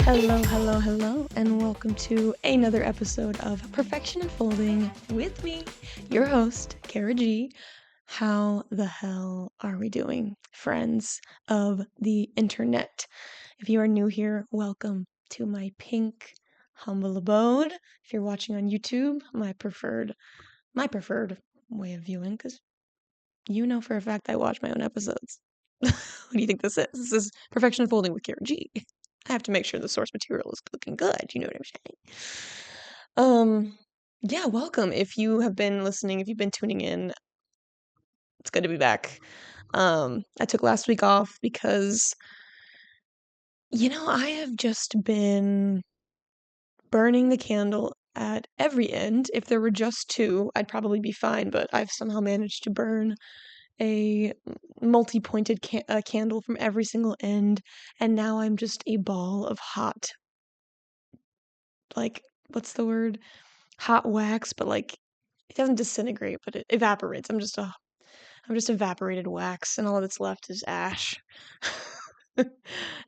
Hello, hello, hello, and welcome to another episode of Perfection Unfolding with me, your host, Cara G. How the hell are we doing, friends of the internet? If you are new here, welcome to my pink, humble abode. If you're watching on YouTube, my preferred way of viewing, because you know for a fact I watch my own episodes. What do you think this is? This is Perfection Unfolding with Cara G. I have to make sure the source material is looking good. You know what I'm saying? Yeah, welcome. If you have been listening, if you've been tuning in, it's good to be back. I took last week off because, I have just been burning the candle at every end. If there were just two, I'd probably be fine, but I've somehow managed to burn a multi-pointed candle from every single end, and now I'm just a ball of hot, like, what's the word? Hot wax, but like it doesn't disintegrate, but it evaporates. I'm just evaporated wax, and all that's left is ash.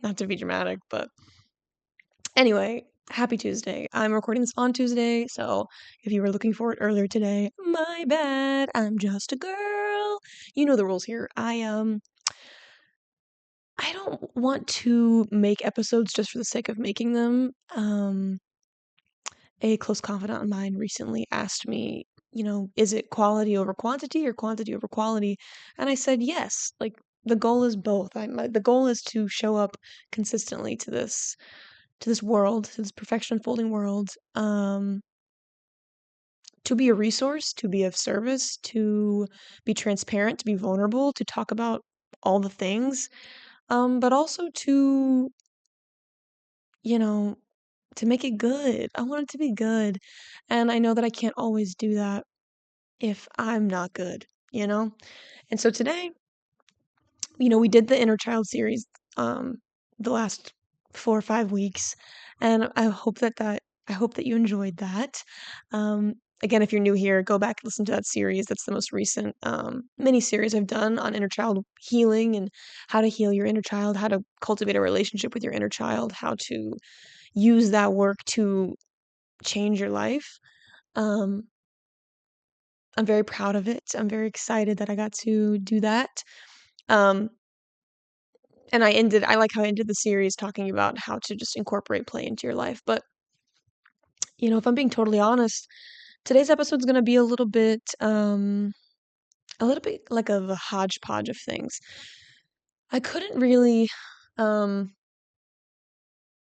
Not to be dramatic, but anyway, happy Tuesday. I'm recording this on Tuesday, so if you were looking for it earlier today, my bad. I'm just a girl. You know the rules here. I don't want to make episodes just for the sake of making them. A close confidant of mine recently asked me, is it quality over quantity or quantity over quality? And I said yes. Like the goal is both. The goal is to show up consistently to this world, to this perfection unfolding world, to be a resource, to be of service, to be transparent, to be vulnerable, to talk about all the things, but also you know, to make it good. I want it to be good. And I know that I can't always do that if I'm not good, you know? And so today, we did the inner child series the last 4 or 5 weeks, and I hope that you enjoyed that. Again, if you're new here, go back and listen to that series. That's the most recent mini series I've done on inner child healing and how to heal your inner child, how to cultivate a relationship with your inner child, how to use that work to change your life. Um, I'm very proud of it. I'm very excited that I got to do that. Um, and I like how I ended the series talking about how to just incorporate play into your life. But, if I'm being totally honest, today's episode's gonna be a little bit like of a hodgepodge of things. I couldn't really, um,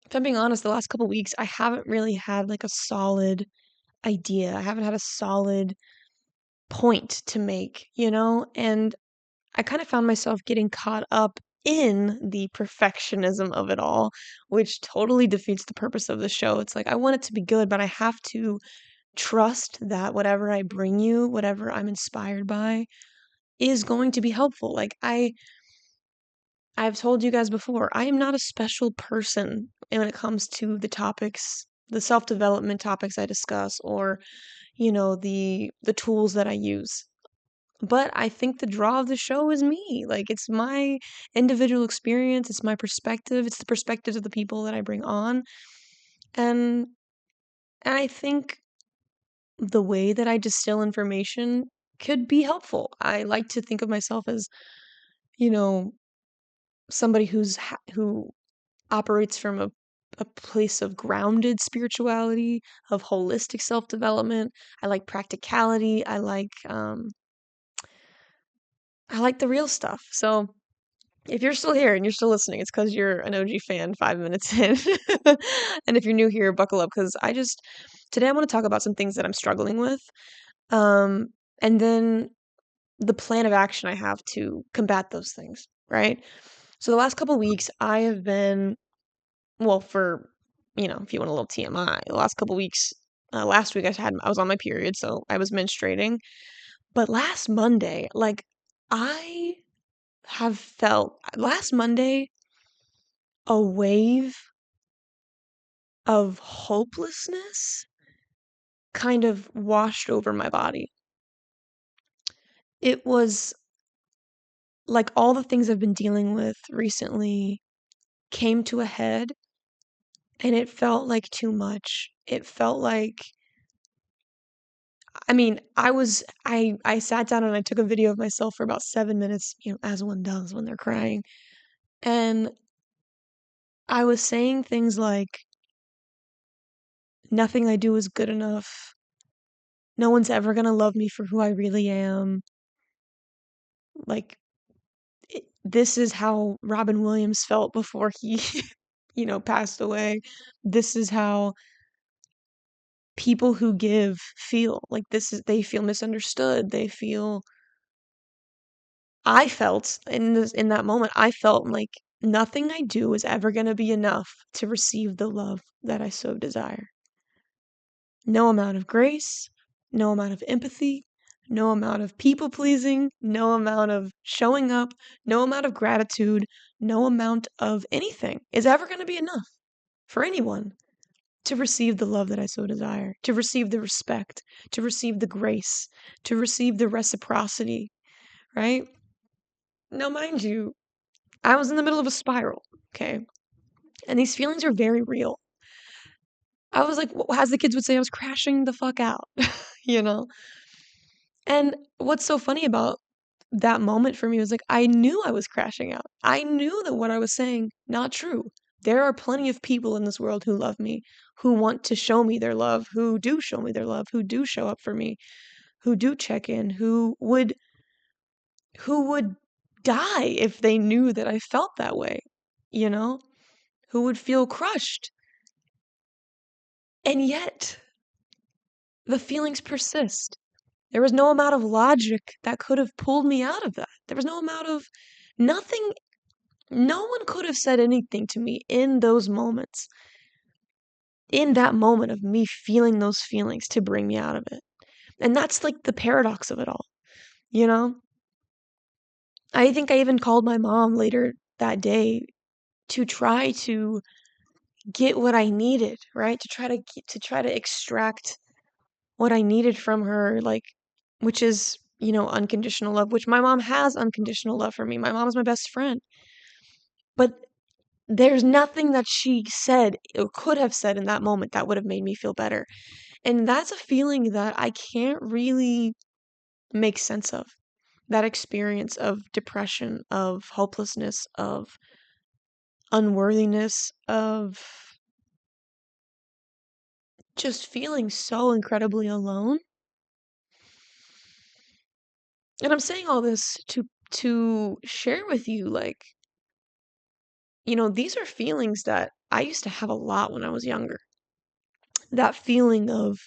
if I'm being honest, the last couple weeks, I haven't really had like a solid idea. I haven't had a solid point to make, and I kind of found myself getting caught up in the perfectionism of it all, which totally defeats the purpose of the show. It's like I want it to be good, but I have to trust that whatever I bring you, whatever I'm inspired by, is going to be helpful. Like I've told you guys before, I am not a special person when it comes to the topics, the self-development topics I discuss, or the tools that I use. But I think the draw of the show is me. Like, it's my individual experience, it's my perspective, it's the perspectives of the people that I bring on. And I think the way that I distill information could be helpful. I like to think of myself as, you know, somebody who operates from a place of grounded spirituality, of holistic self-development. I like practicality. I like the real stuff. So, if you're still here and you're still listening, it's because you're an OG fan 5 minutes in. And if you're new here, buckle up because today I want to talk about some things that I'm struggling with. Um, and then the plan of action I have to combat those things, right? So the last couple weeks I have been, well, if you want a little TMI, the last couple weeks, last week I was on my period, so I was menstruating. But last Monday, like, I have felt last Monday a wave of hopelessness kind of washed over my body. It was like all the things I've been dealing with recently came to a head, and it felt like too much. It felt like, I mean, I sat down and I took a video of myself for about 7 minutes, as one does when they're crying, and I was saying things like, "Nothing I do is good enough. No one's ever gonna love me for who I really am." Like, this is how Robin Williams felt before he, passed away. This is how people who give feel. Like, they feel misunderstood. I felt in that moment, I felt like nothing I do is ever gonna be enough to receive the love that I so desire. No amount of grace, no amount of empathy, no amount of people pleasing, no amount of showing up, no amount of gratitude, no amount of anything is ever going to be enough for anyone to receive the love that I so desire, to receive the respect, to receive the grace, to receive the reciprocity, right? Now, mind you, I was in the middle of a spiral, okay? And these feelings are very real. I was like, as the kids would say, I was crashing the fuck out, you know? And what's so funny about that moment for me was, like, I knew I was crashing out. I knew that what I was saying, not true. There are plenty of people in this world who love me, who want to show me their love, who do show me their love, who do show up for me, who do check in, who would die if they knew that I felt that way, you know? Who would feel crushed. And yet, the feelings persist. There was no amount of logic that could have pulled me out of that. There was no amount of nothing. No one could have said anything to me in those moments, in that moment of me feeling those feelings to bring me out of it. And that's like the paradox of it all, you know? I think I even called my mom later that day to try to get what I needed, right? To try to extract what I needed from her, like, which is, unconditional love, which my mom has unconditional love for me. My mom is my best friend. But there's nothing that she said or could have said in that moment that would have made me feel better. And that's a feeling that I can't really make sense of. That experience of depression, of hopelessness, of unworthiness, of just feeling so incredibly alone. And I'm saying all this to share with you, like, these are feelings that I used to have a lot when I was younger. That feeling of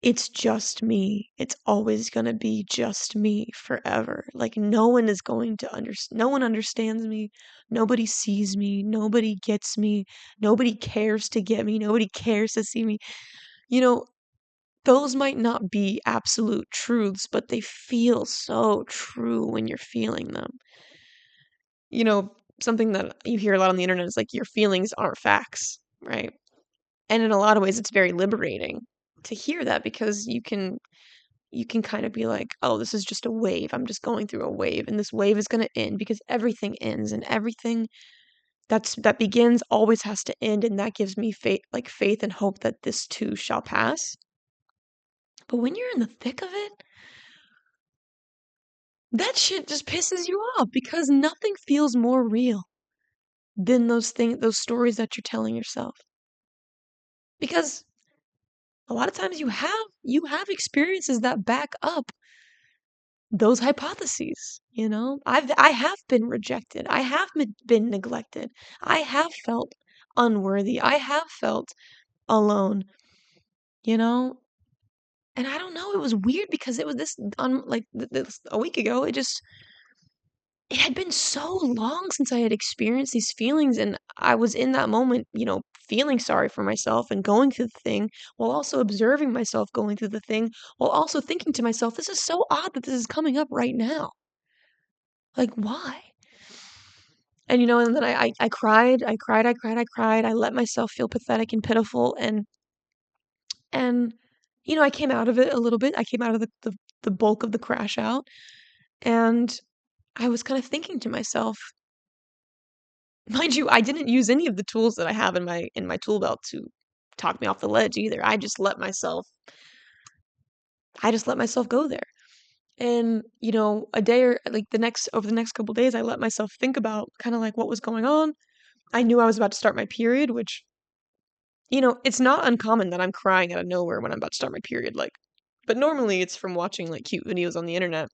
it's just me. It's always gonna be just me forever. Like, no one is going to no one understands me. Nobody sees me. Nobody gets me. Nobody cares to get me. Nobody cares to see me. You know, those might not be absolute truths, but they feel so true when you're feeling them. You know, something that you hear a lot on the internet is like your feelings aren't facts, right? And in a lot of ways it's very liberating to hear that because you can kind of be like, "Oh, this is just a wave. I'm just going through a wave, and this wave is gonna end because everything ends, and everything that begins always has to end, and that gives me faith and hope that this too shall pass." But when you're in the thick of it, that shit just pisses you off because nothing feels more real than those stories that you're telling yourself. Because a lot of times you have experiences that back up those hypotheses, I have been rejected. I have been neglected. I have felt unworthy. I have felt alone, you know? And I don't know, it was weird because it was this like this a week ago, it had been so long since I had experienced these feelings and I was in that moment, feeling sorry for myself and going through the thing while also observing myself going through the thing while also thinking to myself, this is so odd that this is coming up right now. Like, why? And, and then I cried, I cried, I cried, I cried. I let myself feel pathetic and pitiful and I came out of it a little bit. I came out of the bulk of the crash out, and I was kind of thinking to myself, Mind you, I didn't use any of the tools that I have in my tool belt to talk me off the ledge either. I just let myself go there. And, a day or like over the next couple days, I let myself think about kind of like what was going on. I knew I was about to start my period, which, it's not uncommon that I'm crying out of nowhere when I'm about to start my period. But normally it's from watching like cute videos on the internet,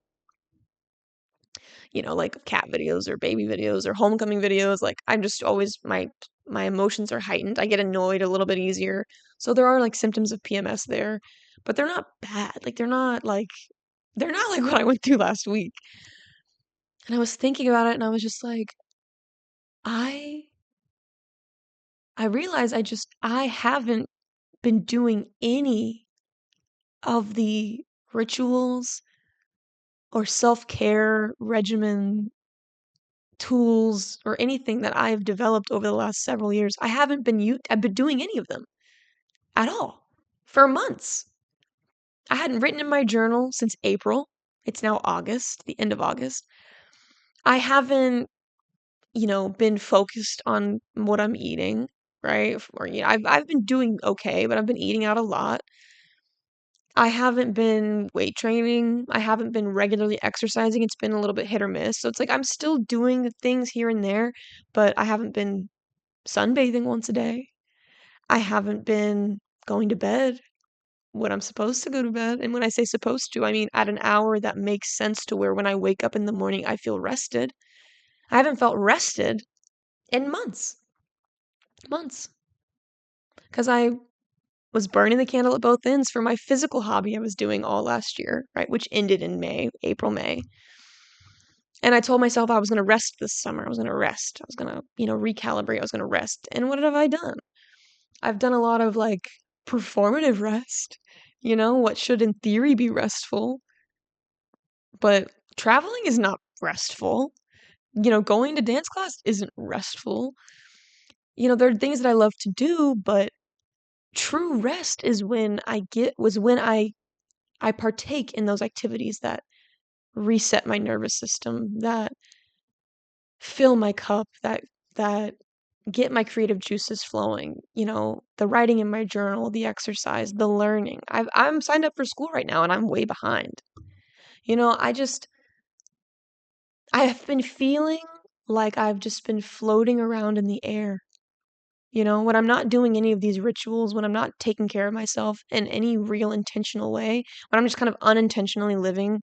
like cat videos or baby videos or homecoming videos. Like I'm just always my emotions are heightened. I get annoyed a little bit easier. So there are like symptoms of PMS there, but they're not bad. Like they're not like what I went through last week. And I was thinking about it and I was just like, I I realized I haven't been doing any of the rituals or self-care regimen tools or anything that I've developed over the last several years. I've been doing any of them at all for months. I hadn't written in my journal since April. It's now August, the end of August. I haven't, been focused on what I'm eating, right? Or I've been doing okay, but I've been eating out a lot. I haven't been weight training. I haven't been regularly exercising. It's been a little bit hit or miss. So it's like I'm still doing the things here and there, but I haven't been sunbathing once a day. I haven't been going to bed when I'm supposed to go to bed. And when I say supposed to, I mean at an hour that makes sense to where when I wake up in the morning, I feel rested. I haven't felt rested in months, months, because I was burning the candle at both ends for my physical hobby I was doing all last year, right? Which ended in April, May. And I told myself I was going to rest this summer. I was going to rest. I was going to, recalibrate. I was going to rest. And what have I done? I've done a lot of like performative rest, what should in theory be restful, but traveling is not restful. Going to dance class isn't restful. There are things that I love to do, but true rest is when I partake in those activities that reset my nervous system, that fill my cup, that get my creative juices flowing, the writing in my journal, the exercise, the learning. I'm signed up for school right now and I'm way behind. I have been feeling like I've just been floating around in the air. When I'm not doing any of these rituals, when I'm not taking care of myself in any real intentional way, when I'm just kind of unintentionally living,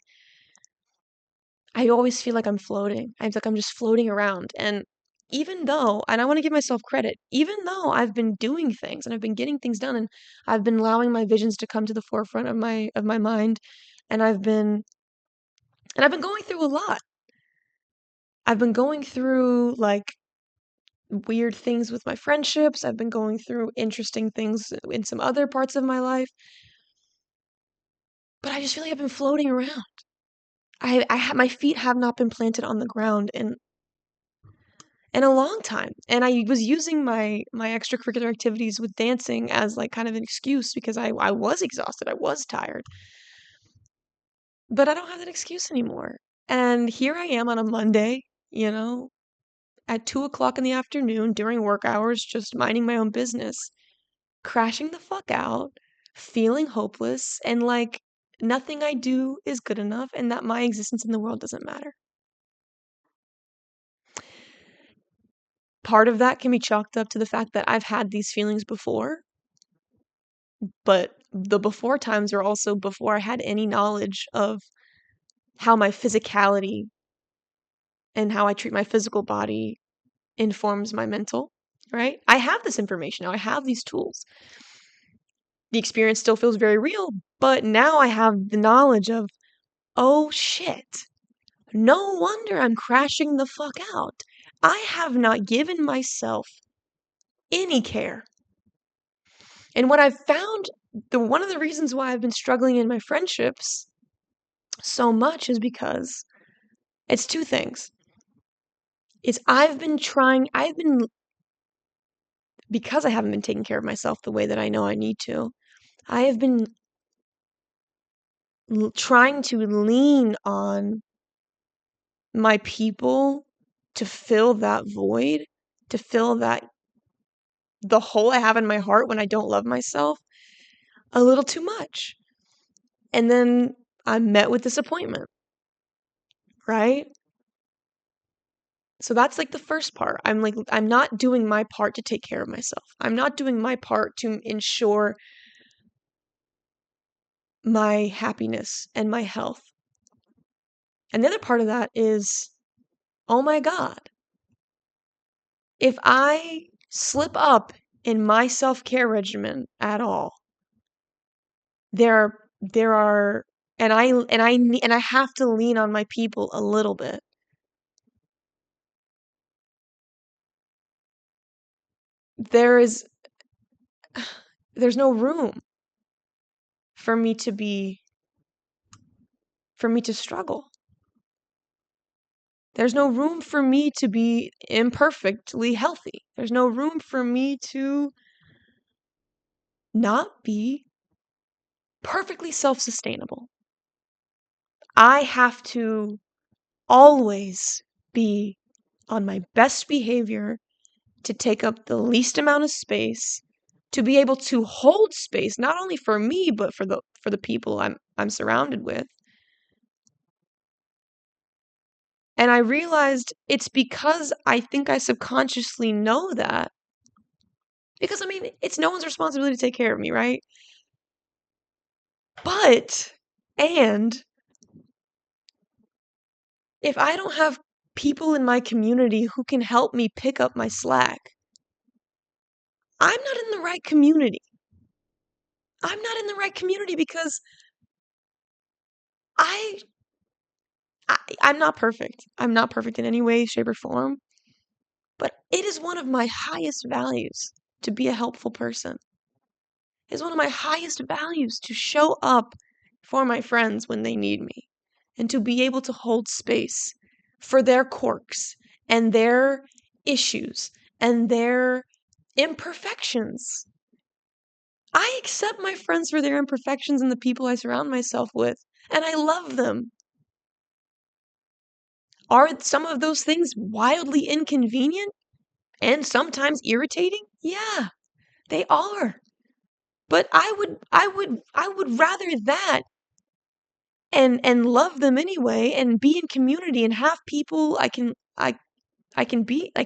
I always feel like I'm floating. I feel like I'm just floating around. And I want to give myself credit, even though I've been doing things and I've been getting things done and I've been allowing my visions to come to the forefront of my mind, and I've been going through a lot. I've been going through like weird things with my friendships. I've been going through interesting things in some other parts of my life. But I just feel like I've been floating around. My feet have not been planted on the ground in a long time. And I was using my extracurricular activities with dancing as like kind of an excuse because I was exhausted. I was tired. But I don't have that excuse anymore. And here I am on a Monday, at 2 o'clock in the afternoon during work hours, just minding my own business, crashing the fuck out, feeling hopeless, and like nothing I do is good enough and that my existence in the world doesn't matter. Part of that can be chalked up to the fact that I've had these feelings before, but the before times are also before I had any knowledge of how my physicality and how I treat my physical body informs my mental, right? I have this information now. I have these tools. The experience still feels very real, but now I have the knowledge of, oh shit, no wonder I'm crashing the fuck out. I have not given myself any care. And what I've found, one of the reasons why I've been struggling in my friendships so much is because it's two things. Because I haven't been taking care of myself the way that I know I need to, I have been trying to lean on my people to fill that void to fill the hole I have in my heart when I don't love myself a little too much. And then I'm met with disappointment, right? So that's like the first part. I'm not doing my part to take care of myself. I'm not doing my part to ensure my happiness and my health. And the other part of that is, oh my God, if I slip up in my self-care regimen at all, there are and I have to lean on my people a little bit. There is there's no room for me to be for me to struggle. There's no room for me to be imperfectly healthy. There's no room for me to not be perfectly self-sustainable. I have to always be on my best behavior to take up the least amount of space, to be able to hold space not only for me but for the people I'm surrounded with. And I realized it's because I think I subconsciously know that. Because I mean, it's no one's responsibility to take care of me, right? But and if I don't have people in my community who can help me pick up my slack, I'm not in the right community. I'm not in the right community because I, I'm not perfect. I'm not perfect in any way, shape, or form. But it is one of my highest values to be a helpful person. It's one of my highest values to show up for my friends when they need me and to be able to hold space for their quirks and their issues and their imperfections. I accept my friends for their imperfections and the people I surround myself with, and I love them. Are some of those things wildly inconvenient and sometimes irritating? Yeah, they are. But I would rather that and love them anyway and be in community and have people I can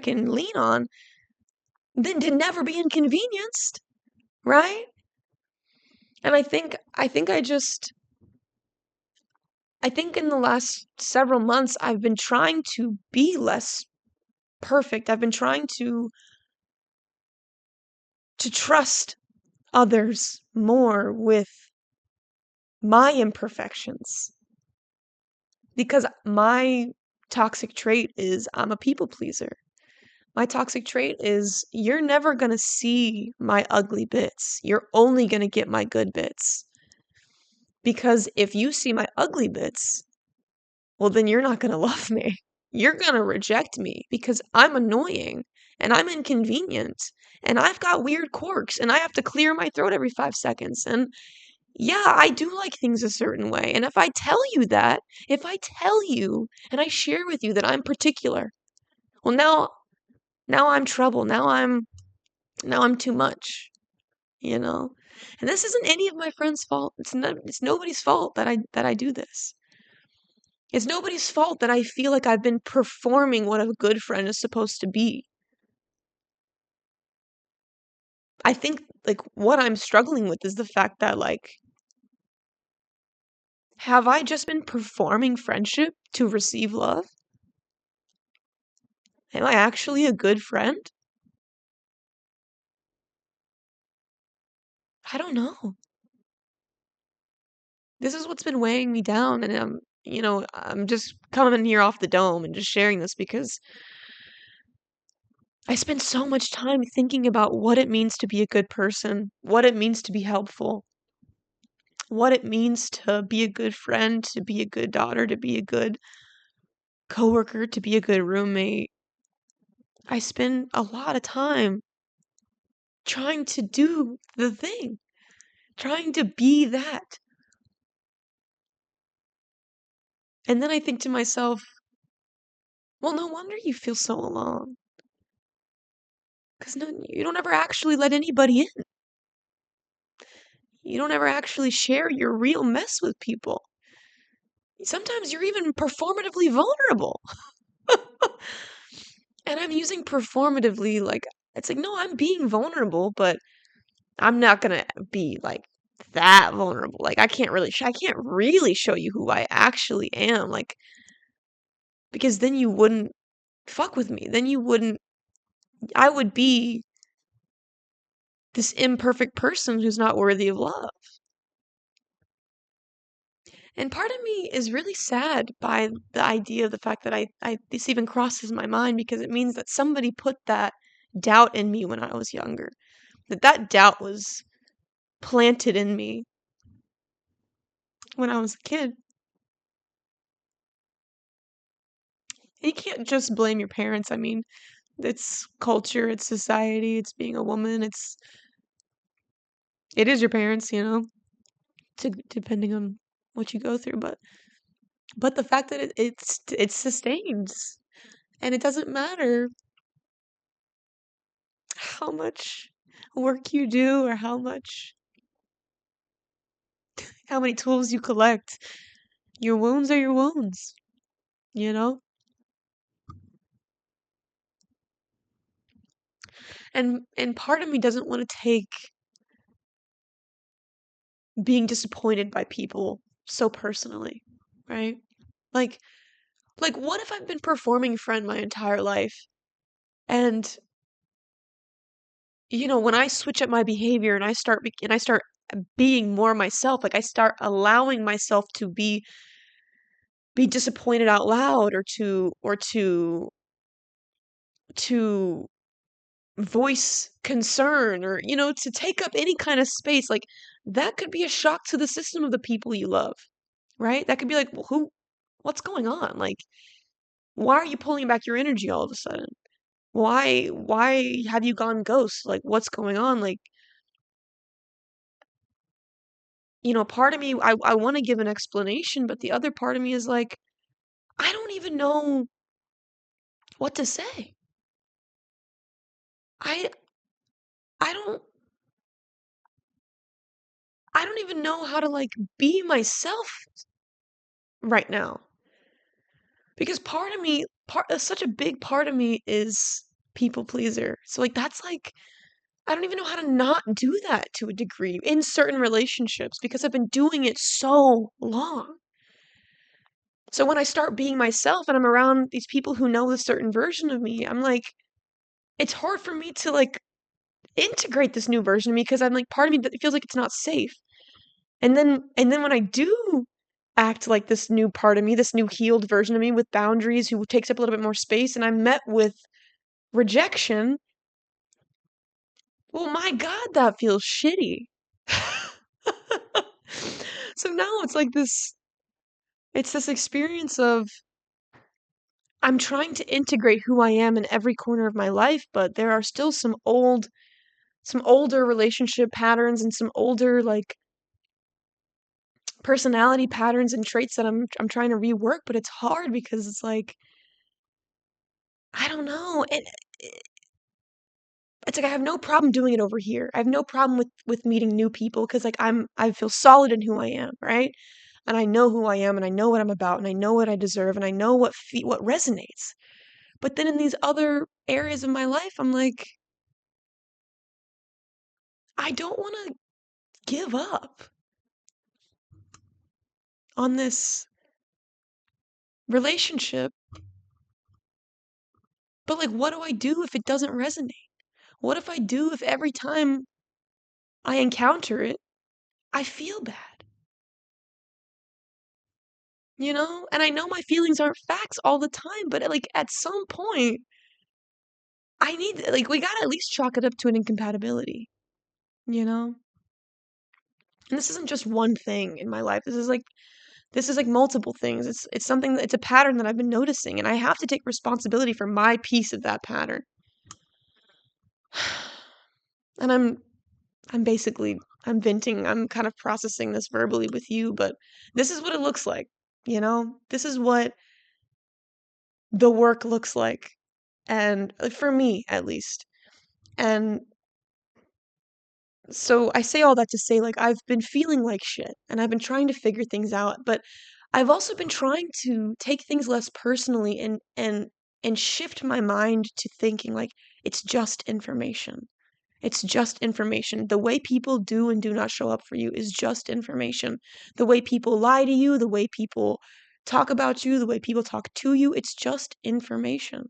lean on than to never be inconvenienced, right? And I think in the last several months I've been trying to be less perfect. I've been trying to trust others more with my imperfections because my toxic trait is I'm a people pleaser. My toxic trait is you're never going to see my ugly bits. You're only going to get my good bits. Because if you see my ugly bits, well, then you're not going to love me. You're going to reject me because I'm annoying and I'm inconvenient and I've got weird quirks and I have to clear my throat every 5 seconds. And yeah, I do like things a certain way. And if I tell you that, if I tell you and I share with you that I'm particular, well, now I'm trouble. Now I'm too much, you know? And this isn't any of my friends' fault. It's nobody's fault that I do this. It's nobody's fault that I feel like I've been performing what a good friend is supposed to be. I think like what I'm struggling with is the fact that like have I just been performing friendship to receive love? Am I actually a good friend? I don't know. This is what's been weighing me down and I'm just coming here off the dome and just sharing this because I spend so much time thinking about what it means to be a good person, what it means to be helpful, what it means to be a good friend, to be a good daughter, to be a good coworker, to be a good roommate. I spend a lot of time trying to do the thing, trying to be that. And then I think to myself, well, no wonder you feel so alone. Because no, you don't ever actually let anybody in. You don't ever actually share your real mess with people. Sometimes you're even performatively vulnerable. And I'm using performatively like, it's like, no, I'm being vulnerable, but I'm not gonna be like that vulnerable. Like I can't really show you who I actually am. Like, because then you wouldn't fuck with me. Then you wouldn't, I would be this imperfect person who's not worthy of love. And part of me is really sad by the idea of the fact that this even crosses my mind because it means that somebody put that doubt in me when I was younger. That doubt was planted in me when I was a kid. And you can't just blame your parents. I mean, it's culture, it's society, it's being a woman, it is your parents, you know, depending on what you go through, but the fact that it sustains and it doesn't matter how much work you do or how many tools you collect. Your wounds are your wounds, you know? And part of me doesn't want to take being disappointed by people so personally, right? Like what if I've been performing friend my entire life and when I switch up my behavior and I start being more myself, like I start allowing myself to be disappointed out loud or to voice concern or to take up any kind of space, like that could be a shock to the system of the people you love, right? That could be like, well, what's going on? Like, why are you pulling back your energy all of a sudden? Why have you gone ghost? Like, what's going on? Like, part of me, I want to give an explanation, but the other part of me is like, I don't even know what to say. I I don't I don't even know how to like be myself right now. Because part of me, such a big part of me is people pleaser. So like that's like I don't even know how to not do that to a degree in certain relationships because I've been doing it so long. So when I start being myself and I'm around these people who know a certain version of me, I'm like, it's hard for me to like integrate this new version of me because I'm like part of me that feels like it's not safe. And then when I do act like this new part of me, this new healed version of me with boundaries who takes up a little bit more space and I'm met with rejection, well my God, that feels shitty. So now it's this experience of I'm trying to integrate who I am in every corner of my life, but there are still some older relationship patterns and some older like personality patterns and traits that I'm trying to rework, but it's hard because it's like I don't know. It's like I have no problem doing it over here. I have no problem with meeting new people because like I feel solid in who I am, right? And I know who I am and I know what I'm about and I know what I deserve and I know what resonates. But then in these other areas of my life, I'm like I don't want to give up on this relationship. But like what do I do if it doesn't resonate? What if I do if every time I encounter it, I feel bad? And I know my feelings aren't facts all the time, but like at some point I need like we gotta at least chalk it up to an incompatibility, you know? And this isn't just one thing in my life. This is like multiple things. It's something it's a pattern that I've been noticing and I have to take responsibility for my piece of that pattern. And I'm venting, I'm kind of processing this verbally with you, but this is what it looks like, you know? This is what the work looks like. And for me, at least. And so I say all that to say, like, I've been feeling like shit and I've been trying to figure things out, but I've also been trying to take things less personally and shift my mind to thinking like it's just information. It's just information. The way people do and do not show up for you is just information. The way people lie to you, the way people talk about you, the way people talk to you, it's just information.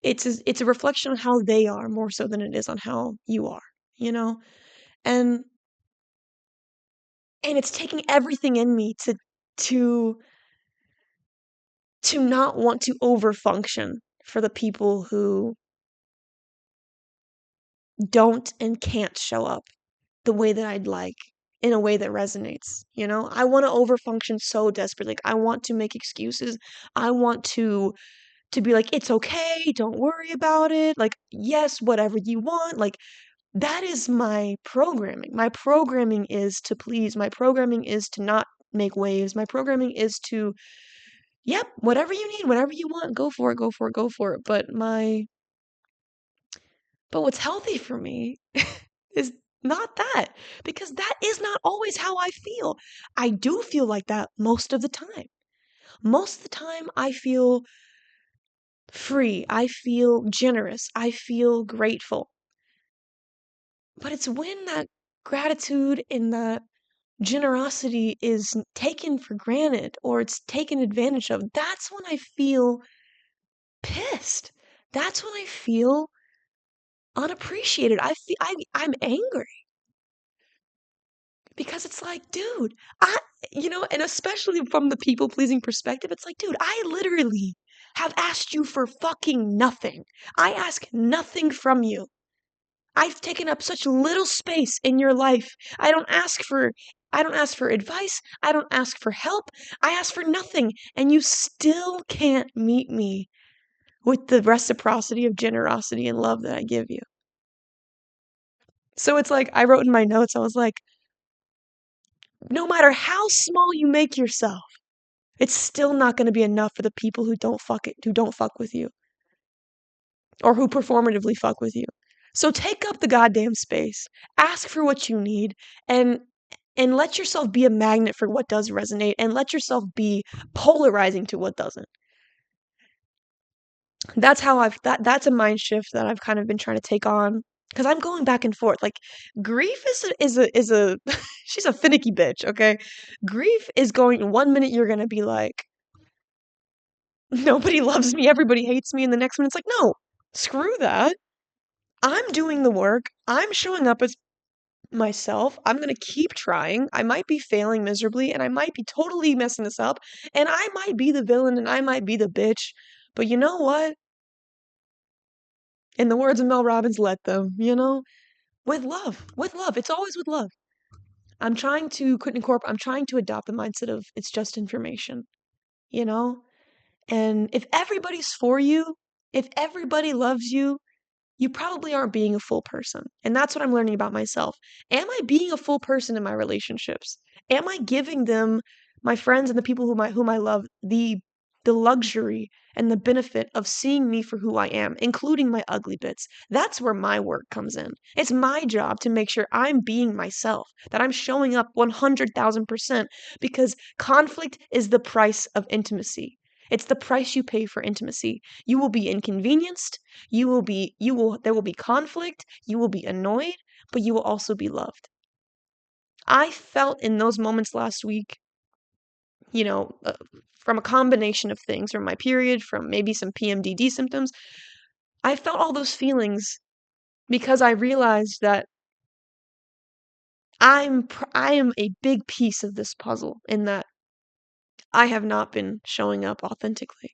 It's a reflection on how they are more so than it is on how you are, you know? And and it's taking everything in me to to not want to overfunction for the people who don't and can't show up the way that I'd like in a way that resonates, you know? I wanna overfunction so desperately, like, I want to make excuses. I want to be like, "It's okay, don't worry about it," like, "Yes, whatever you want," like, that is my programming. My programming is to please. My programming is to not make waves. My programming is to, "Yep, whatever you need, whatever you want, go for it, go for it, go for it." But what's healthy for me is not that, because that is not always how I feel. I do feel like that most of the time. Most of the time, I feel free. I feel generous. I feel grateful. But it's when that gratitude and that generosity is taken for granted or it's taken advantage of, that's when I feel pissed. That's when I feel unappreciated. I'm angry because it's like, dude, and especially from the people pleasing perspective, it's like, dude, I literally have asked you for fucking nothing. I ask nothing from you. I've taken up such little space in your life. I don't ask for advice. I don't ask for help. I ask for nothing, and you still can't meet me with the reciprocity of generosity and love that I give you. So it's like I wrote in my notes, I was like, no matter how small you make yourself, it's still not going to be enough for the people who don't fuck with you or who performatively fuck with you. So take up the goddamn space. Ask for what you need and and let yourself be a magnet for what does resonate and let yourself be polarizing to what doesn't. That's a mind shift that I've kind of been trying to take on because I'm going back and forth. Like grief is a she's a finicky bitch, okay? Grief is going 1 minute you're gonna be like, nobody loves me, everybody hates me, and the next minute it's like, no, screw that. I'm doing the work. I'm showing up as myself. I'm gonna keep trying. I might be failing miserably and I might be totally messing this up, and I might be the villain and I might be the bitch. But you know what? In the words of Mel Robbins, let them, you know? With love. With love. It's always with love. I'm trying to adopt the mindset of it's just information, you know? And if everybody's for you, if everybody loves you, you probably aren't being a full person. And that's what I'm learning about myself. Am I being a full person in my relationships? Am I giving them, my friends and the people whom I love, the luxury and the benefit of seeing me for who I am, including my ugly bits? That's where my work comes in. It's my job to make sure I'm being myself, that I'm showing up 100,000% because conflict is the price of intimacy. It's the price you pay for intimacy. You will be inconvenienced, there will be conflict, you will be annoyed, but you will also be loved. I felt in those moments last week, you know, from a combination of things, from my period, from maybe some PMDD symptoms, I felt all those feelings because I realized that I am a big piece of this puzzle in that I have not been showing up authentically.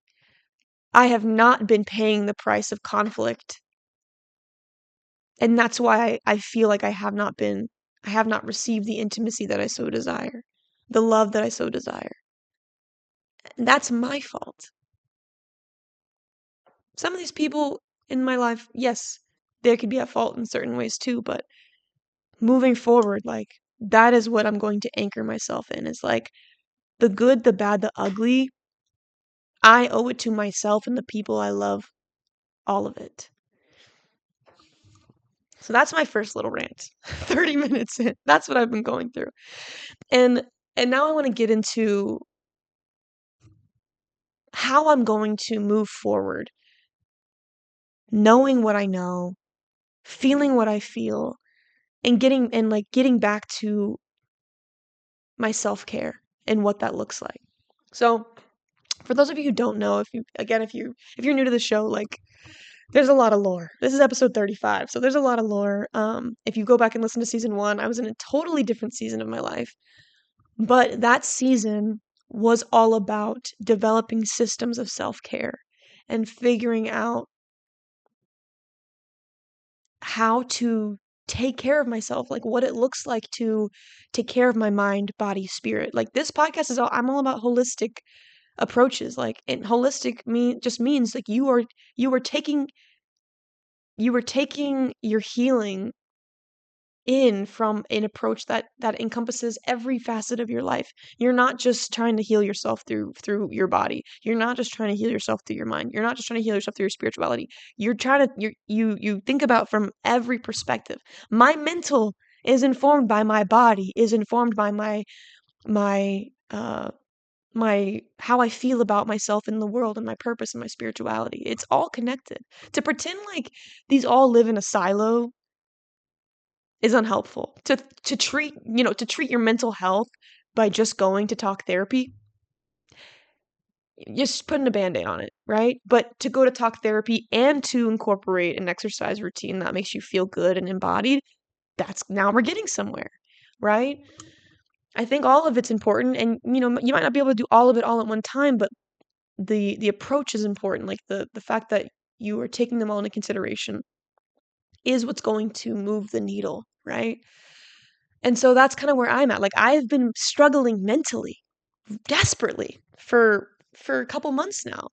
I have not been paying the price of conflict. And that's why I feel like I have not received the intimacy that I so desire, the love that I so desire. And that's my fault. Some of these people in my life, yes, they could be at fault in certain ways too, but moving forward, like, that is what I'm going to anchor myself in, is like, the good, the bad, the ugly, I owe it to myself and the people I love, all of it. So that's my first little rant. 30 minutes in. That's what I've been going through. And now I want to get into how I'm going to move forward, knowing what I know, feeling what I feel, and getting back to my self-care and what that looks like. So, for those of you who don't know, if you're new to the show, like there's a lot of lore. This is episode 35, so there's a lot of lore. If you go back and listen to season 1, I was in a totally different season of my life. But that season was all about developing systems of self-care and figuring out how to take care of myself, like what it looks like to take care of my mind, body, spirit. Like this podcast is I'm all about holistic approaches. Like, and holistic just means like you are taking your healing in from an approach that encompasses every facet of your life. You're not just trying to heal yourself through your body. You're not just trying to heal yourself through your mind. You're not just trying to heal yourself through your spirituality. You're trying to you think about from every perspective. My mental is informed by my body, is informed by my my how I feel about myself in the world and my purpose and my spirituality. It's all connected. To pretend like these all live in a silo is unhelpful. To treat your mental health by just going to talk therapy, just putting a band-aid on it, right? But to go to talk therapy and to incorporate an exercise routine that makes you feel good and embodied, that's now we're getting somewhere, right? I think all of it's important, and you might not be able to do all of it all at one time, but the approach is important. Like the fact that you are taking them all into consideration is what's going to move the needle, right? And so that's kind of where I'm at. Like I've been struggling mentally, desperately for a couple months now.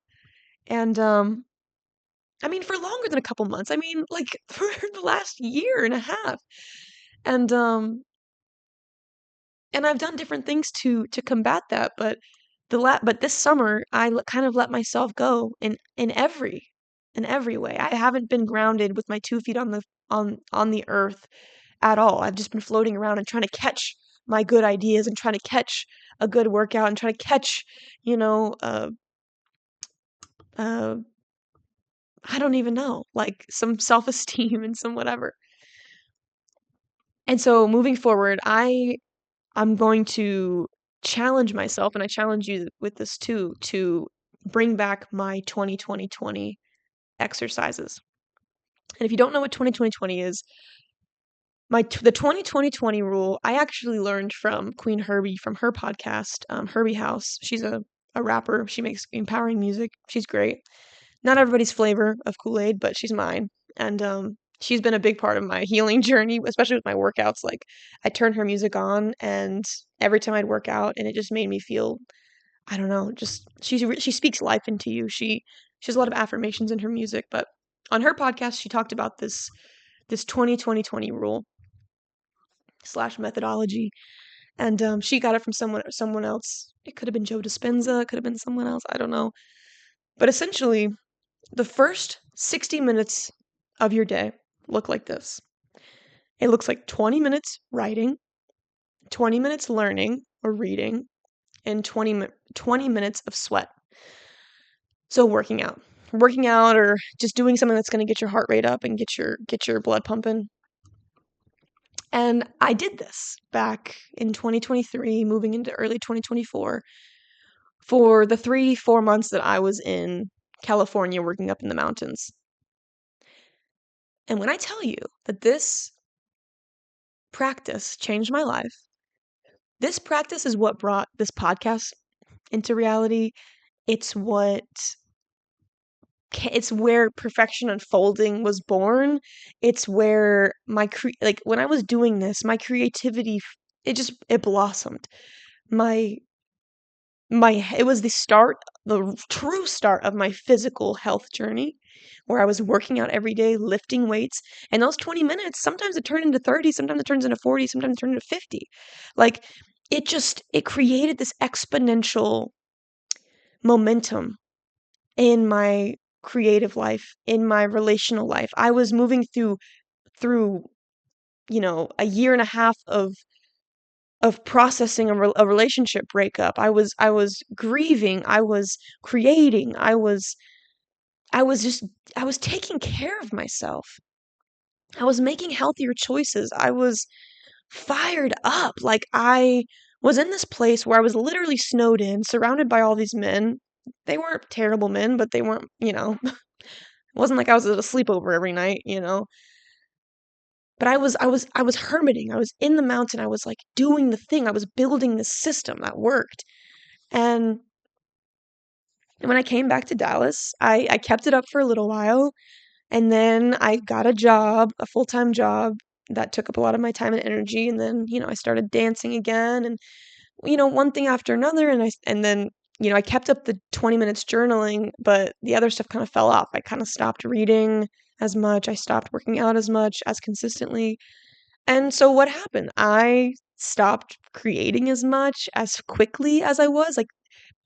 And I mean for longer than a couple months. I mean like for the last year and a half. And I've done different things to combat that, but but this summer kind of let myself go in every way. I haven't been grounded with my 2 feet on the earth at all. I've just been floating around and trying to catch my good ideas and trying to catch a good workout and trying to catch, you know, uh, uh, I don't even know, like some self-esteem and some whatever. And so moving forward, I'm going to challenge myself, and I challenge you with this too, to bring back my 20-20-20 exercises. And if you don't know what 20-20-20 is, the 20-20-20 rule I actually learned from Queen Herbie from her podcast, Herbie House. She's a rapper. She makes empowering music. She's great. Not everybody's flavor of Kool-Aid, but she's mine. And she's been a big part of my healing journey, especially with my workouts. Like I turned her music on, and every time I'd work out, and it just made me feel, I don't know, just she speaks life into you. She has a lot of affirmations in her music, but on her podcast she talked about this 20-20-20 rule slash methodology. And she got it from someone else. It could have been Joe Dispenza, it could have been someone else, I don't know. But essentially, the first 60 minutes of your day look like this. It looks like 20 minutes writing, 20 minutes learning or reading, and 20 minutes of sweat. So working out. Working out or just doing something that's going to get your heart rate up and get your blood pumping. And I did this back in 2023, moving into early 2024, for the 3-4 months that I was in California working up in the mountains. And when I tell you that this practice changed my life, this practice is what brought this podcast into reality. It's where Perfection Unfolding was born. It's where like when I was doing this, my creativity, it blossomed. My it was the true start of my physical health journey, where I was working out every day, lifting weights, and those 20 minutes, sometimes it turned into 30, sometimes it turns into 40, sometimes it turned into 50. Like it created this exponential momentum in my creative life, in my relational life. I was moving through a year and a half of processing a relationship breakup. I was grieving, I was creating, I was just I was taking care of myself. I was making healthier choices. I was fired up. Like I was in this place where I was literally snowed in, surrounded by all these men. They weren't terrible men, but they weren't, it wasn't like I was at a sleepover every night. But I was hermiting. I was in the mountain. I was like doing the thing. I was building the system that worked. And when I came back to Dallas, I kept it up for a little while. And then I got a job, a full-time job that took up a lot of my time and energy. And then, I started dancing again and, one thing after another. And then, I kept up the 20 minutes journaling, but the other stuff kind of fell off. I kind of stopped reading as much. I stopped working out as much, as consistently. And so what happened? I stopped creating as much as quickly as I was. Like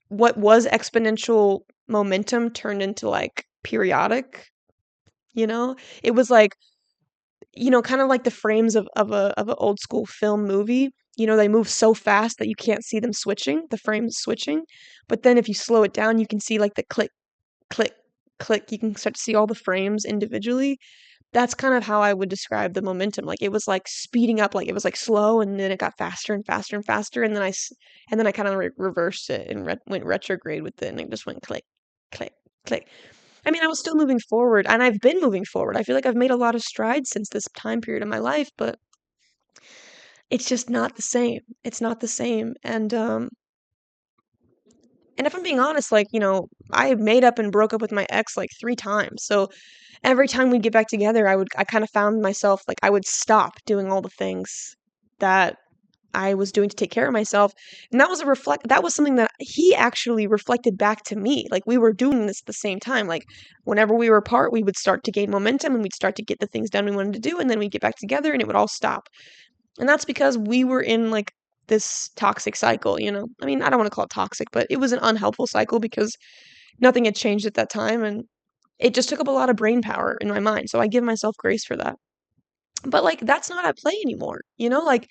what was exponential momentum turned into like periodic, you know? It was like, kind of like the frames of a old school film movie. They move so fast that you can't see them switching, the frames switching. But then if you slow it down, you can see like the click, click, click. You can start to see all the frames individually. That's kind of how I would describe the momentum. Like it was like speeding up, like it was like slow, and then it got faster and faster and faster, and then I kind of reversed it and went retrograde with it, and it just went click, click, click. I mean, I was still moving forward, and I've been moving forward. I feel like I've made a lot of strides since this time period of my life, but it's just not the same. It's not the same. And if I'm being honest, like, I made up and broke up with my ex like 3 times. So every time we'd get back together, I kind of found myself like I would stop doing all the things that I was doing to take care of myself. And that was something that he actually reflected back to me. Like we were doing this at the same time. Like whenever we were apart, we would start to gain momentum and we'd start to get the things done we wanted to do, and then we'd get back together and it would all stop. And that's because we were in like this toxic cycle. I mean, I don't want to call it toxic, but it was an unhelpful cycle because nothing had changed at that time, and it just took up a lot of brain power in my mind. So I give myself grace for that. But like that's not at play anymore. Like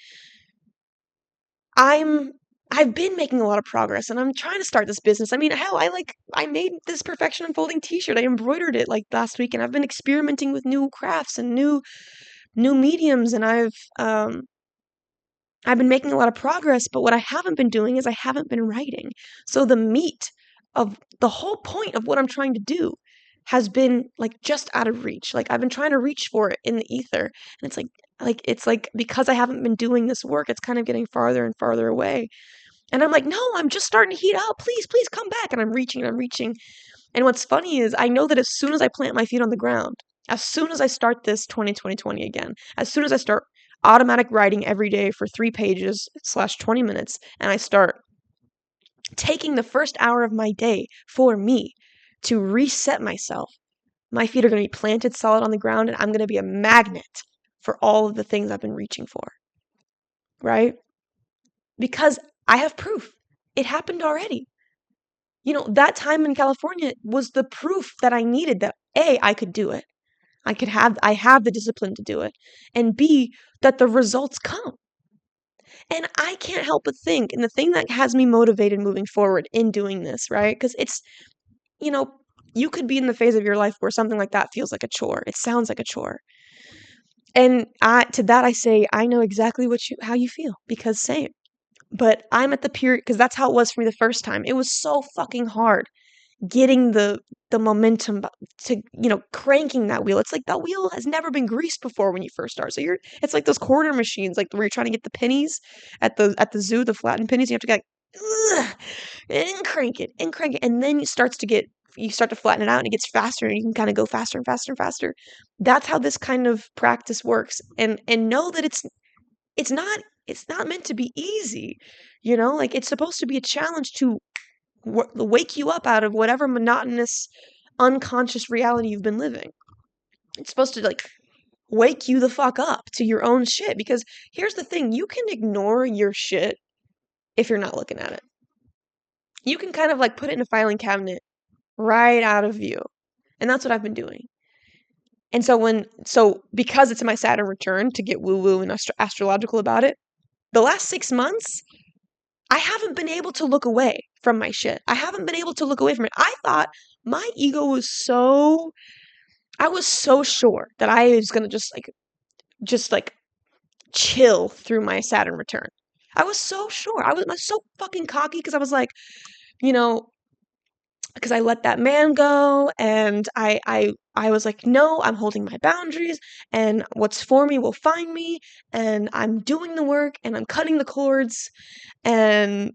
I'm I've been making a lot of progress and I'm trying to start this business. I mean, hell, I made this perfection unfolding t-shirt. I embroidered it like last week, and I've been experimenting with new crafts and new mediums, and I've been making a lot of progress, but what I haven't been doing is I haven't been writing. So the meat of the whole point of what I'm trying to do has been like just out of reach. Like I've been trying to reach for it in the ether, and it's like because I haven't been doing this work, it's kind of getting farther and farther away. And I'm like, "No, I'm just starting to heat up. Please, please come back." And I'm reaching and I'm reaching. And what's funny is I know that as soon as I plant my feet on the ground, as soon as I start this 2020 again, as soon as I start automatic writing every day for 3 pages / 20 minutes, and I start taking the first hour of my day for me to reset myself, my feet are going to be planted solid on the ground, and I'm going to be a magnet for all of the things I've been reaching for, right? Because I have proof. It happened already. That time in California was the proof that I needed that A, I could do it. I have the discipline to do it. And B, that the results come. And I can't help but think, and the thing that has me motivated moving forward in doing this, right? Because you know, you could be in the phase of your life where something like that feels like a chore. It sounds like a chore. And to that I say, I know exactly how you feel, because same. But I'm at the period, because that's how it was for me the first time. It was so fucking hard getting the momentum to cranking that wheel. It's like that wheel has never been greased before when you first start. So it's like those quarter machines, like where you're trying to get the pennies at the zoo, the flattened pennies. You have to get ugh, and crank it, and then you start to flatten it out, and it gets faster, and you can kind of go faster and faster and faster. That's how this kind of practice works. And know that it's not meant to be easy. Like it's supposed to be a challenge to wake you up out of whatever monotonous, unconscious reality you've been living. It's supposed to like wake you the fuck up to your own shit. Because here's the thing, you can ignore your shit if you're not looking at it. You can kind of like put it in a filing cabinet right out of view. And that's what I've been doing. And so because it's my Saturn return, to get woo-woo and astrological about it, the last 6 months, I haven't been able to look away from my shit. I haven't been able to look away from it. I thought my ego was I was so sure that I was gonna just like chill through my Saturn return. I was so sure. I was so fucking cocky because I was like, you know, because I let that man go, and I was like, no, I'm holding my boundaries, and what's for me will find me, and I'm doing the work, and I'm cutting the cords, and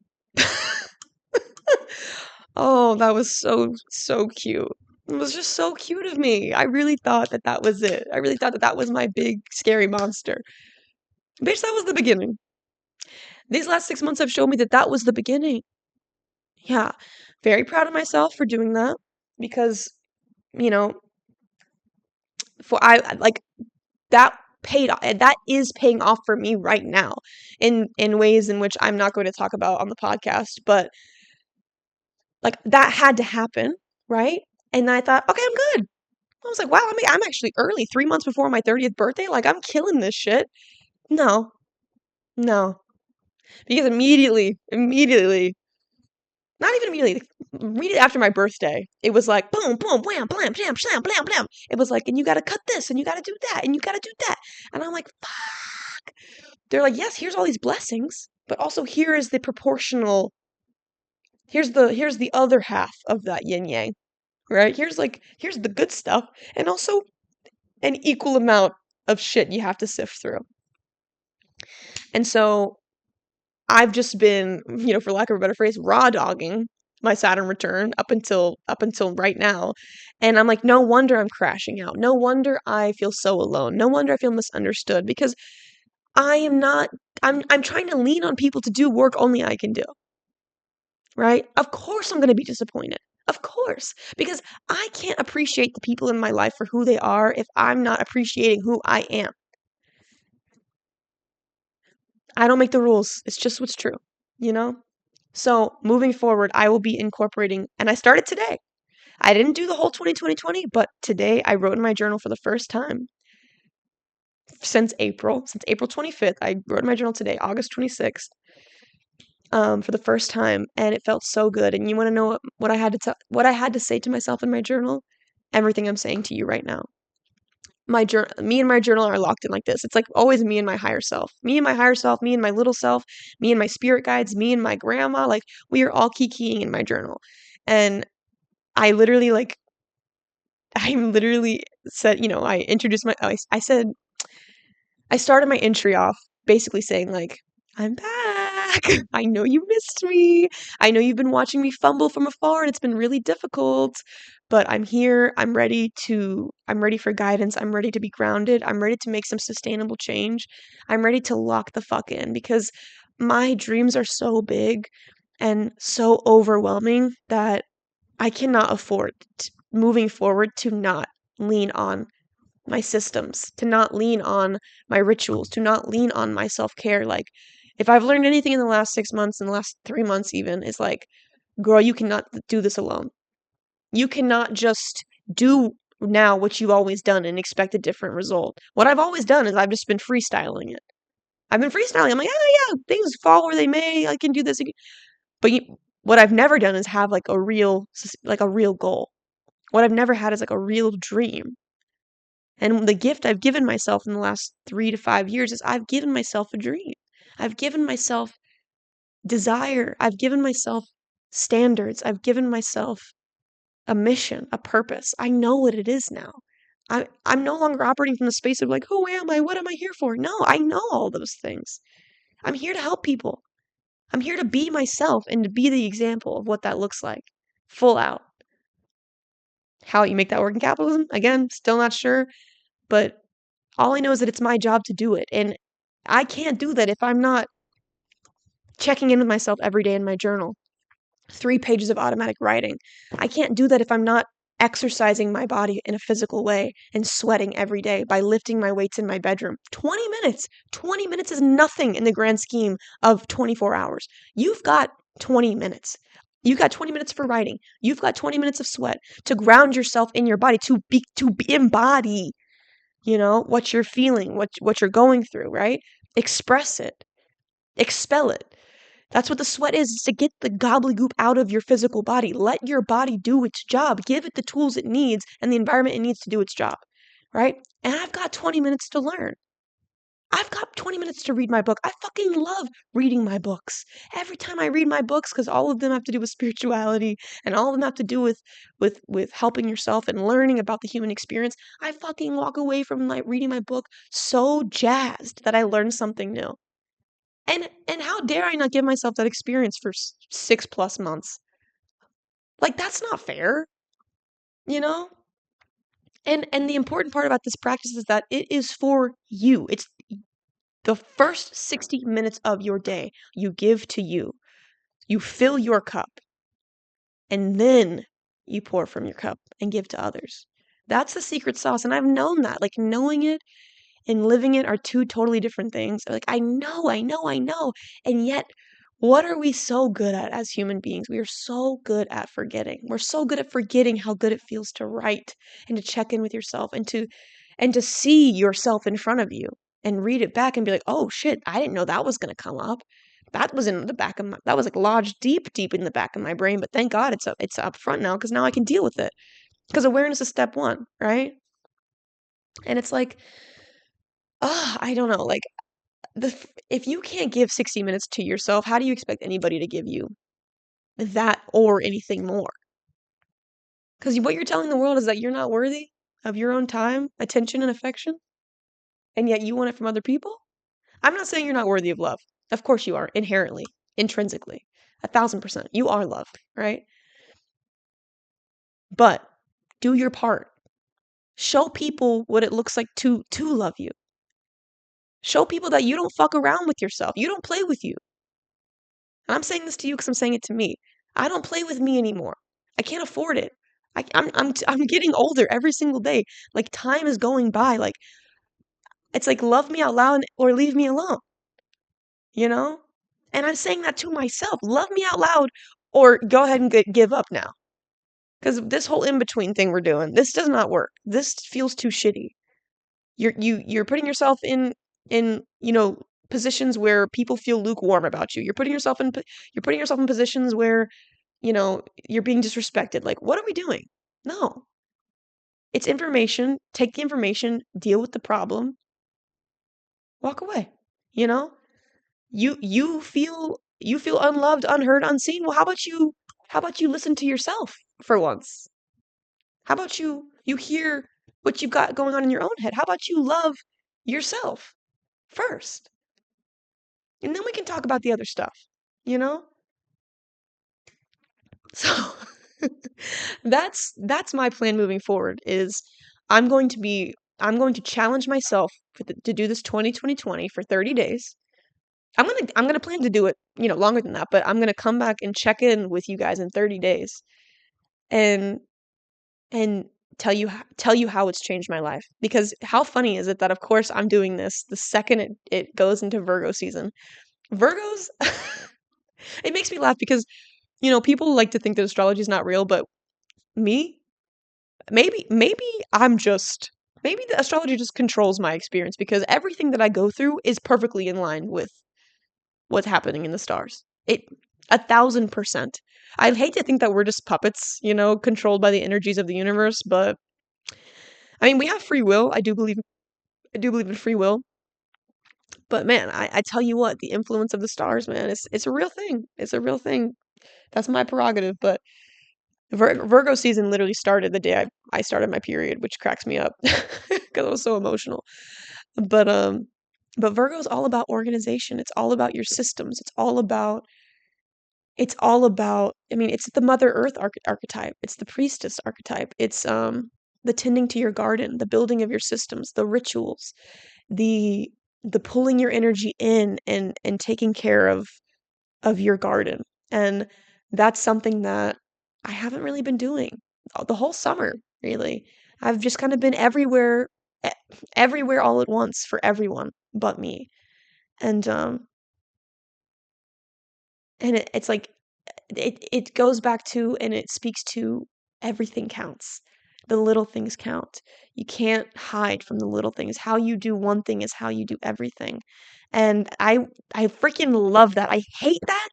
oh, that was so cute. It was just so cute of me. I really thought that that was it. I really thought that that was my big scary monster. Bitch, that was the beginning. These last 6 months have shown me that that was the beginning. Yeah, very proud of myself for doing that because, you know, for like that paid that is paying off for me right now in ways in which I'm not going to talk about on the podcast, but like that had to happen, right? And I thought, okay, I'm good. I was like, wow, I'm actually early, 3 months before my 30th birthday. Like I'm killing this shit. No, no, because immediately, not even immediately, immediately after my birthday, it was like boom, boom, wham, blam, blam, blam, blam, blam. It was like, and you got to cut this, and you got to do that, and you got to do that, and I'm like, fuck. They're like, yes, here's all these blessings, but also here is the proportional. Here's the other half of that yin yang, right? Here's the good stuff, and also an equal amount of shit you have to sift through. And so I've just been, for lack of a better phrase, raw dogging my Saturn return up until right now. And I'm like, no wonder I'm crashing out. No wonder I feel so alone. No wonder I feel misunderstood because I am not I'm trying to lean on people to do work only I can do. Right? Of course I'm going to be disappointed. Of course, because I can't appreciate the people in my life for who they are if I'm not appreciating who I am. I don't make the rules. It's just what's true, you know? So moving forward, I will be incorporating, and I started today. I didn't do the whole 2020, but today I wrote in my journal for the first time since April 25th. I wrote in my journal today, August 26th, for the first time, and it felt so good. And you want to know what I had to what I had to say to myself in my journal? Everything I'm saying to you right now. Me and my journal are locked in like this. It's like always me and my higher self. Me and my higher self, me and my little self, me and my spirit guides, me and my grandma, like we are all keying in my journal. And I literally like I literally said, I introduced I said I started my entry off basically saying like, I'm back. I know you missed me. I know you've been watching me fumble from afar and it's been really difficult, but I'm here. I'm ready for guidance. I'm ready to be grounded. I'm ready to make some sustainable change. I'm ready to lock the fuck in because my dreams are so big and so overwhelming that I cannot afford moving forward to not lean on my systems, to not lean on my rituals, to not lean on my self-care. Like, if I've learned anything in the last 6 months, in the last 3 months even, is like, girl, you cannot do this alone. You cannot just do now what you've always done and expect a different result. What I've always done is I've just been freestyling it. I've been freestyling. I'm like, oh yeah, things fall where they may. I can do this. But what I've never done is have like a real goal. What I've never had is like a real dream. And the gift I've given myself in the last 3 to 5 years is I've given myself a dream. I've given myself desire. I've given myself standards. I've given myself a mission, a purpose. I know what it is now. I'm no longer operating from the space of like, who am I? What am I here for? No, I know all those things. I'm here to help people. I'm here to be myself and to be the example of what that looks like. Full out. How you make that work in capitalism? Again, still not sure. But all I know is that it's my job to do it. And I can't do that if I'm not checking in with myself every day in my journal. 3 pages of automatic writing. I can't do that if I'm not exercising my body in a physical way and sweating every day by lifting my weights in my bedroom. 20 minutes. 20 minutes is nothing in the grand scheme of 24 hours. You've got 20 minutes. You've got 20 minutes for writing. You've got 20 minutes of sweat to ground yourself in your body, to embody what you're feeling, what you're going through, right? Express it, expel it. That's what the sweat is to get the gobbledygook out of your physical body. Let your body do its job. Give it the tools it needs and the environment it needs to do its job, right? And I've got 20 minutes to learn. I've got 20 minutes to read my book. I fucking love reading my books. Every time I read my books, because all of them have to do with spirituality and all of them have to do with helping yourself and learning about the human experience, I fucking walk away from like reading my book so jazzed that I learned something new. And how dare I not give myself that experience for 6+ months? Like that's not fair, you know? And the important part about this practice is that it is for you. It's the first 60 minutes of your day you give to you. You fill your cup and then you pour from your cup and give to others. That's the secret sauce. And I've known that. Like knowing it and living it are two totally different things. Like, I know. And yet, what are we so good at as human beings? We are so good at forgetting. We're so good at forgetting how good it feels to write and to check in with yourself and to see yourself in front of you and read it back and be like, oh shit, I didn't know that was gonna come up. That was in the back of that was like lodged deep in the back of my brain. But thank God it's up front now because now I can deal with it. Because awareness is step one, right? And it's like, I don't know, like if you can't give 60 minutes to yourself, how do you expect anybody to give you that or anything more? Because what you're telling the world is that you're not worthy of your own time, attention, and affection, and yet you want it from other people? I'm not saying you're not worthy of love. Of course you are, inherently, intrinsically. 1,000%. You are loved, right? But do your part. Show people what it looks like to love you. Show people that you don't fuck around with yourself. You don't play with you. And I'm saying this to you because I'm saying it to me. I don't play with me anymore. I can't afford it. I'm getting older every single day. Like time is going by. Like it's like love me out loud or leave me alone. You know? And I'm saying that to myself. Love me out loud or go ahead and give up now. Because this whole in between thing we're doing, this does not work. This feels too shitty. You're putting yourself in positions where people feel lukewarm about you. You're putting yourself in positions where you're being disrespected. Like, what are we doing? No. It's information. Take the information, deal with the problem, walk away. You know? You feel unloved, unheard, unseen. Well, how about you listen to yourself for once? How about you hear what you've got going on in your own head? How about you love yourself first? And then we can talk about the other stuff, you know? So that's my plan moving forward is I'm going to challenge myself to do this 20 for 30 days. I'm gonna plan to do it, longer than that, but I'm gonna come back and check in with you guys in 30 days and and tell you how it's changed my life. Because how funny is it that of course I'm doing this the second it goes into Virgo season. Virgos it makes me laugh because people like to think that astrology is not real, but me, maybe maybe the astrology just controls my experience because everything that I go through is perfectly in line with what's happening in the stars. 1,000%. I hate to think that we're just puppets, controlled by the energies of the universe, but I mean, we have free will. I do believe in free will. But man, I tell you what, the influence of the stars, man, it's a real thing. It's a real thing. That's my prerogative. But Virgo season literally started the day I started my period, which cracks me up because I was so emotional. But but Virgo is all about organization. It's all about your systems. It's all about, I mean, it's the Mother Earth archetype. It's the priestess archetype. It's the tending to your garden, the building of your systems, the rituals, the the pulling your energy in and taking care of your garden. And that's something that I haven't really been doing the whole summer, really. I've just kind of been e- everywhere all at once for everyone but me. And it's like it goes back to and it speaks to everything counts. The little things count. You can't hide from the little things. How you do one thing is how you do everything. And I freaking love that. I hate that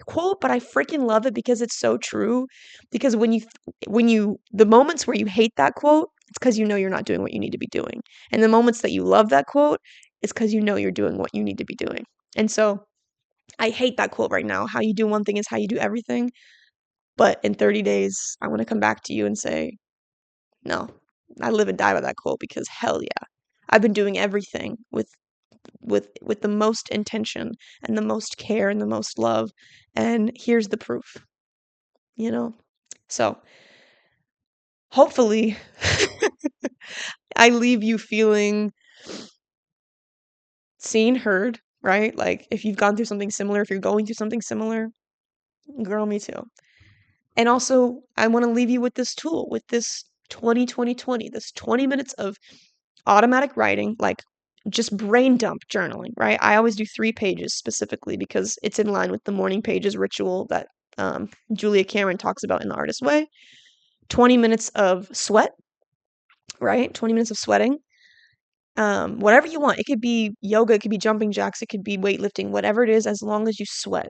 quote, but I freaking love it because it's so true. Because the moments where you hate that quote, it's because you know you're not doing what you need to be doing. And the moments that you love that quote, it's because you know you're doing what you need to be doing. And so I hate that quote right now. How you do one thing is how you do everything. But in 30 days, I want to come back to you and say, no, I live and die by that quote because hell yeah. I've been doing everything with the most intention and the most care and the most love. And here's the proof, you know? So hopefully I leave you feeling seen, heard, right? Like if you've gone through something similar, if you're going through something similar, girl, me too. And also, I want to leave you with this tool, with this 20 this 20 minutes of automatic writing, like just brain dump journaling, right? I always do 3 pages specifically because it's in line with the morning pages ritual that Julia Cameron talks about in The Artist's Way. 20 minutes of sweat, right? 20 minutes of sweating. Whatever you want. It could be yoga, it could be jumping jacks, it could be weightlifting, whatever it is, as long as you sweat.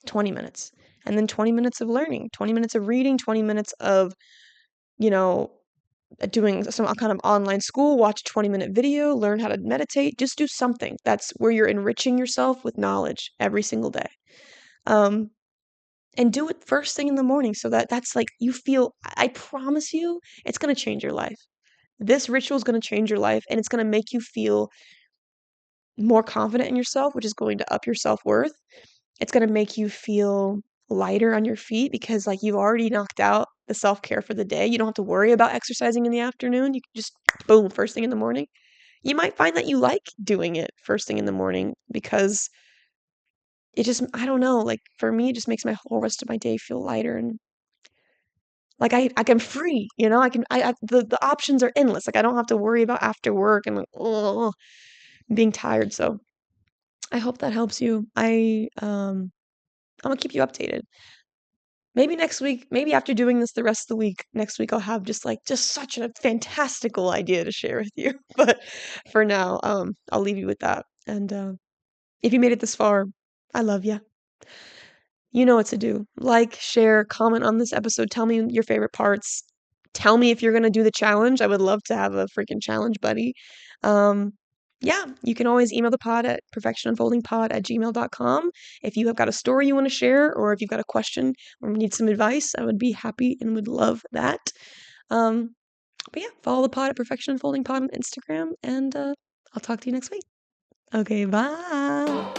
20 minutes. And then 20 minutes of learning, 20 minutes of reading, 20 minutes of, you know, doing some kind of online school, watch a 20-minute video, learn how to meditate, just do something. That's where you're enriching yourself with knowledge every single day. Um, and do it first thing in the morning so that's like you feel, I promise you, it's going to change your life. This ritual is going to change your life and it's going to make you feel more confident in yourself, which is going to up your self-worth. It's going to make you feel lighter on your feet because like you've already knocked out the self-care for the day. You don't have to worry about exercising in the afternoon. You can just boom, first thing in the morning. You might find that you like doing it first thing in the morning because it just, I don't know, like for me, it just makes my whole rest of my day feel lighter and like I can free, you know, the options are endless. Like I don't have to worry about after work and like, oh, being tired. So I hope that helps you. I'm gonna keep you updated. Maybe next week, maybe after doing this the rest of the week, next week I'll have just such a fantastical idea to share with you. But for now, I'll leave you with that. And if you made it this far, I love you. You know what to do. Like, share, comment on this episode. Tell me your favorite parts. Tell me if you're gonna do the challenge. I would love to have a freaking challenge buddy. Um, yeah, you can always email the pod at perfectionunfoldingpod@gmail.com. If you have got a story you want to share, or if you've got a question or need some advice, I would be happy and would love that. Um, but yeah, follow the pod at Perfection Unfolding Pod on Instagram, and I'll talk to you next week. Okay, bye.